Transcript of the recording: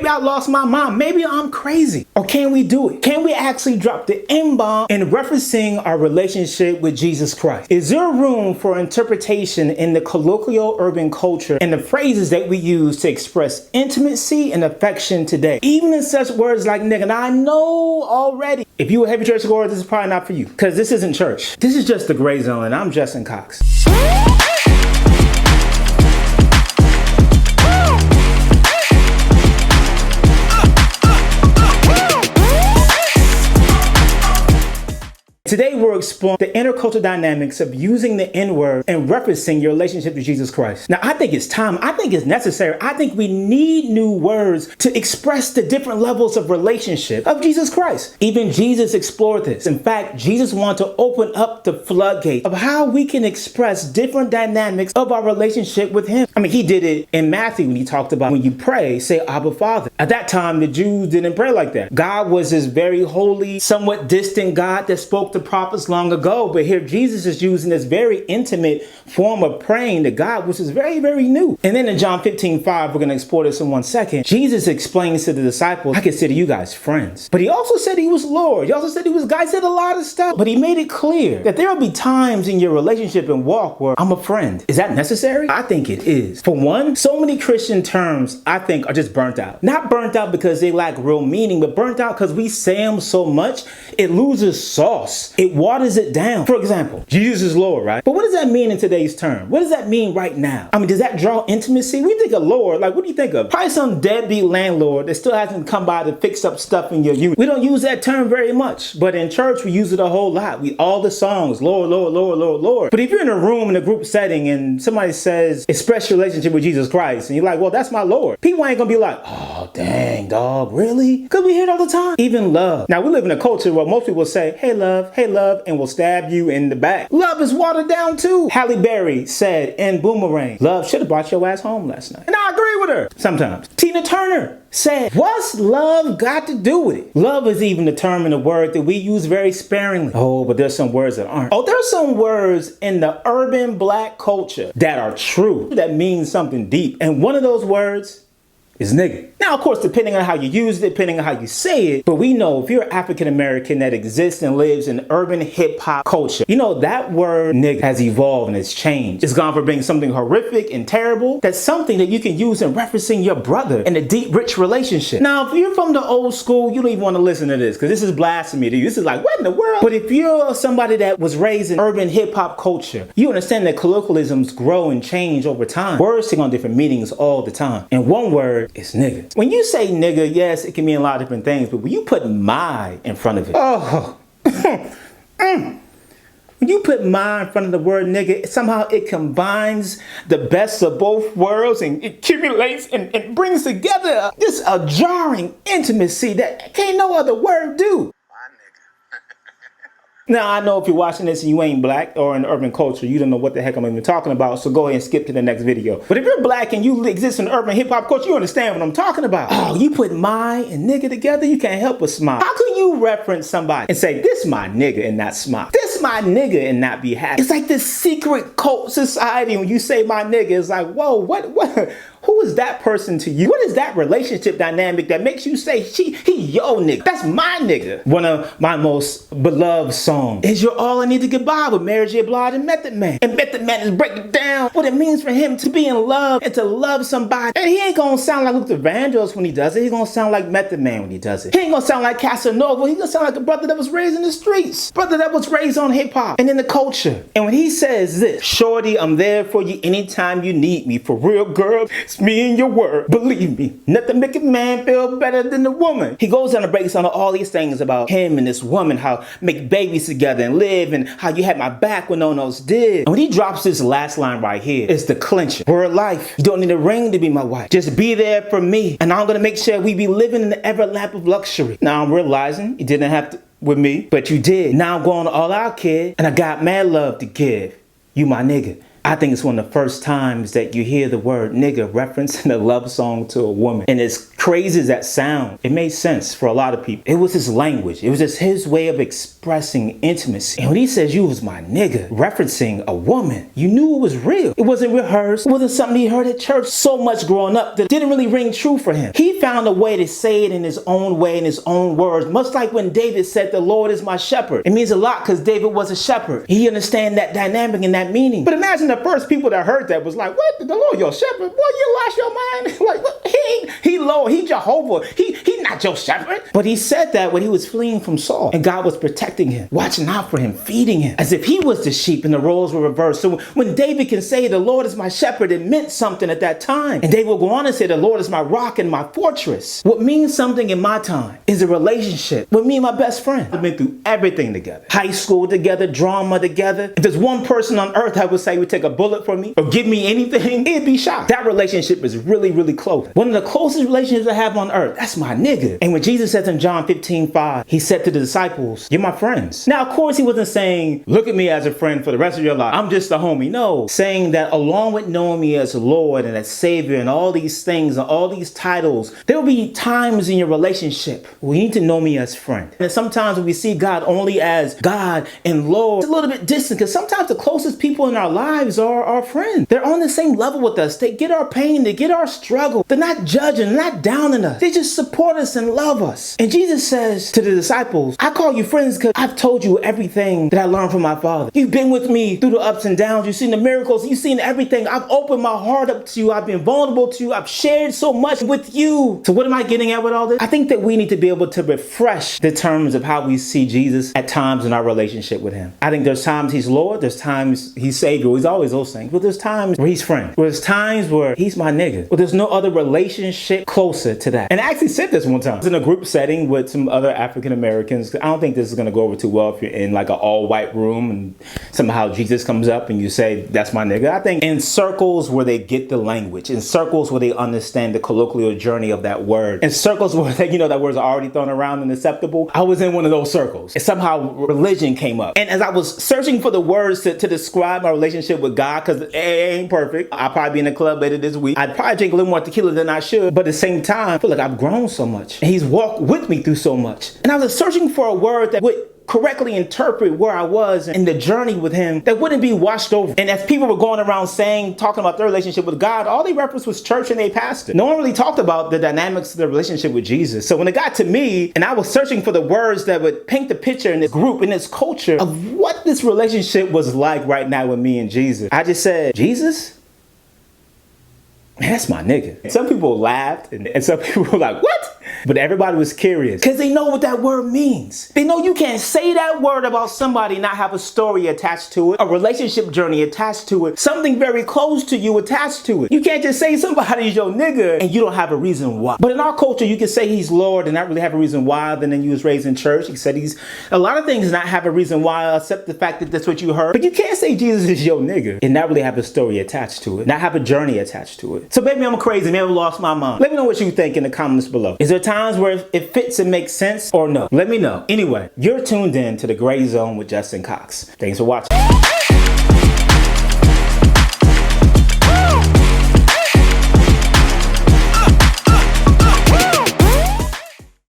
I lost my mind. Maybe I'm crazy. Or can we do it? Can we actually drop the N-bomb in referencing our relationship with Jesus Christ? Is there room for interpretation in the colloquial urban culture and the phrases that we use to express intimacy and affection today? Even in such words like nigga. Now I know already, if you a heavy church goer, this is probably not for you, because this isn't church. This is just the gray zone, and I'm Justin Cox. Today we're exploring the intercultural dynamics of using the N-word and referencing your relationship to Jesus Christ. Now, I think it's time. I think it's necessary. I think we need new words to express the different levels of relationship of Jesus Christ. Even Jesus explored this. In fact, Jesus wanted to open up the floodgate of how we can express different dynamics of our relationship with him. I mean, he did it in Matthew when he talked about when you pray, say Abba Father. At that time, the Jews didn't pray like that. God was this very holy, somewhat distant God that spoke to prophets long ago, but here Jesus is using this very intimate form of praying to God, which is very, very new. And then in John 15:5, we're going to explore this in 1 second. Jesus explains to the disciples, I consider you guys friends. But he also said he was Lord. He also said he was God. He said a lot of stuff, but he made it clear that there will be times in your relationship and walk where I'm a friend. Is that necessary? I think it is. For one, so many Christian terms I think are just burnt out. Not burnt out because they lack real meaning, but burnt out because we say them so much, it loses sauce. It waters it down. For example, Jesus is Lord, right? But what does that mean in today's term? What does that mean right now? I mean, does that draw intimacy? We think of Lord, like what do you think of? Probably some deadbeat landlord that still hasn't come by to fix up stuff in your unit. We don't use that term very much, but in church we use it a whole lot. All the songs, Lord, Lord, Lord, Lord, Lord. But if you're in a room in a group setting and somebody says, express your relationship with Jesus Christ, and you're like, well, that's my Lord. People ain't gonna be like, oh, dang, dog, really? Because we hear it all the time. Even love. Now we live in a culture where most people say, hey, love, and will stab you in the back. Love is watered down too. Halle Berry said in Boomerang, love should have brought your ass home last night. And I agree with her sometimes. Tina Turner said, what's love got to do with it? Love is even a term in a word that we use very sparingly. Oh, but there's some words that aren't. Oh, there's some words in the urban black culture that are true, that mean something deep. And one of those words is nigga. Now, of course, depending on how you use it, depending on how you say it, but we know if you're African American that exists and lives in urban hip hop culture, you know that word nigga has evolved and it's changed. It's gone from being something horrific and terrible, that's something that you can use in referencing your brother in a deep, rich relationship. Now, if you're from the old school, you don't even want to listen to this because this is blasphemy to you. This is like, what in the world? But if you're somebody that was raised in urban hip hop culture, you understand that colloquialisms grow and change over time. Words take on different meanings all the time. And one word is nigga. When you say nigga, yes, it can mean a lot of different things, but when you put my in front of it, oh, when you put my in front of the word nigga, somehow it combines the best of both worlds and it accumulates and brings together this a jarring intimacy that can't no other word do. Now, I know if you're watching this and you ain't black or in urban culture, you don't know what the heck I'm even talking about, so go ahead and skip to the next video. But if you're black and you exist in urban hip-hop culture, you understand what I'm talking about. Oh, you put my and nigga together, you can't help but smile. How can you reference somebody and say, this my nigga and not smile? This my nigga and not be happy? It's like this secret cult society when you say my nigga, it's like, whoa, what? Who is that person to you? What is that relationship dynamic that makes you say, he yo nigga? That's my nigga. One of my most beloved songs is You're All I Need to Get By with Mary J. Blige and Method Man. And Method Man is breaking down what it means for him to be in love and to love somebody. And he ain't gonna sound like Luther Vandross when he does it. He's gonna sound like Method Man when he does it. He ain't gonna sound like Casanova. He's gonna sound like a brother that was raised in the streets. Brother that was raised on hip hop and in the culture. And when he says this, shorty, I'm there for you anytime you need me. For real, girl, it's me and your word. Believe me, nothing make a man feel better than a woman. He goes on and breaks down all these things about him and this woman, how make babies together and live, and how you had my back when no one else did. And when he drops this last line right here, it's the clincher. Word life, you don't need a ring to be my wife. Just be there for me, and I'm gonna make sure we be living in the ever lap of luxury. Now I'm realizing you didn't have to with me, but you did. Now I'm going all out, kid, and I got mad love to give. You my nigga. I think it's one of the first times that you hear the word nigga referenced in a love song to a woman. And as crazy as that sound, it made sense for a lot of people. It was his language. It was just his way of expressing intimacy. And when he says you was my nigga, referencing a woman, you knew it was real. It wasn't rehearsed. It wasn't something he heard at church so much growing up that didn't really ring true for him. He found a way to say it in his own way, in his own words, much like when David said, the Lord is my shepherd. It means a lot because David was a shepherd. He understand that dynamic and that meaning. But imagine the first people that heard that was like, what? The Lord your shepherd? Boy, you lost your mind. Like, what? He Jehovah. He not your shepherd. But he said that when he was fleeing from Saul and God was protecting him, watching out for him, feeding him, as if he was the sheep and the roles were reversed. So when David can say the Lord is my shepherd, it meant something at that time. And David will go on and say the Lord is my rock and my fortress. What means something in my time is a relationship with me and my best friend. We've been through everything together. High school together, drama together. If there's one person on earth I would say would take a bullet for me or give me anything, it'd be Shot. That relationship is really, really close. One of the closest relationships I have on earth. That's my nigga. And when Jesus says in John 15:5, he said to the disciples, you're my friends. Now, of course, he wasn't saying, look at me as a friend for the rest of your life. I'm just a homie. No, saying that along with knowing me as Lord and as Savior and all these things and all these titles, there will be times in your relationship where you need to know me as friend. And sometimes when we see God only as God and Lord, it's a little bit distant because sometimes the closest people in our lives are our friends. They're on the same level with us. They get our pain, they get our struggle. They're not judging, they're not downing us. They just support us and love us. And Jesus says to the disciples, I call you friends because I've told you everything that I learned from my Father. You've been with me through the ups and downs. You've seen the miracles. You've seen everything. I've opened my heart up to you. I've been vulnerable to you. I've shared so much with you. So what am I getting at with all this? I think that we need to be able to refresh the terms of how we see Jesus at times in our relationship with him. I think there's times he's Lord. There's times he's Savior. He's always those things. But there's times where he's friend. There's times where he's my nigga. But there's no other relationship closer to that. And I actually said this one time. I was in a group setting with some other African Americans. I don't think this is going to go over too well if you're in like an all-white room and somehow Jesus comes up and you say, that's my nigga. I think in circles where they get the language, in circles where they understand the colloquial journey of that word, in circles where they, that words are already thrown around and acceptable, I was in one of those circles. And somehow religion came up. And as I was searching for the words to describe my relationship with God, because it ain't perfect, I'll probably be in a club later this week. I'd probably drink a little more tequila than I should. But at the same time, I feel like I've grown so much. And he's walked with me through so much. And I was searching for a word that would correctly interpret where I was in the journey with him that wouldn't be washed over. And as people were going around talking about their relationship with God, all they referenced was church and a pastor. No one really talked about the dynamics of their relationship with Jesus. So when it got to me and I was searching for the words that would paint the picture in this group, in this culture of what this relationship was like right now with me and Jesus, I just said, Jesus? Man, that's my nigga. Some people laughed and some people were like, what? But everybody was curious because they know what that word means. They know you can't say that word about somebody and not have a story attached to it, a relationship journey attached to it, something very close to you attached to it. You can't just say somebody's your nigga and you don't have a reason why. But in our culture, you can say he's Lord and not really have a reason why. Then you was raised in church. He said he's a lot of things not have a reason why except the fact that that's what you heard. But you can't say Jesus is your nigga and not really have a story attached to it, not have a journey attached to it. So maybe I'm crazy. Maybe I lost my mind. Let me know what you think in the comments below. Is there times where it fits and makes sense or no? Let me know. Anyway, you're tuned in to The Gray Zone with Justin Cox. Thanks for watching.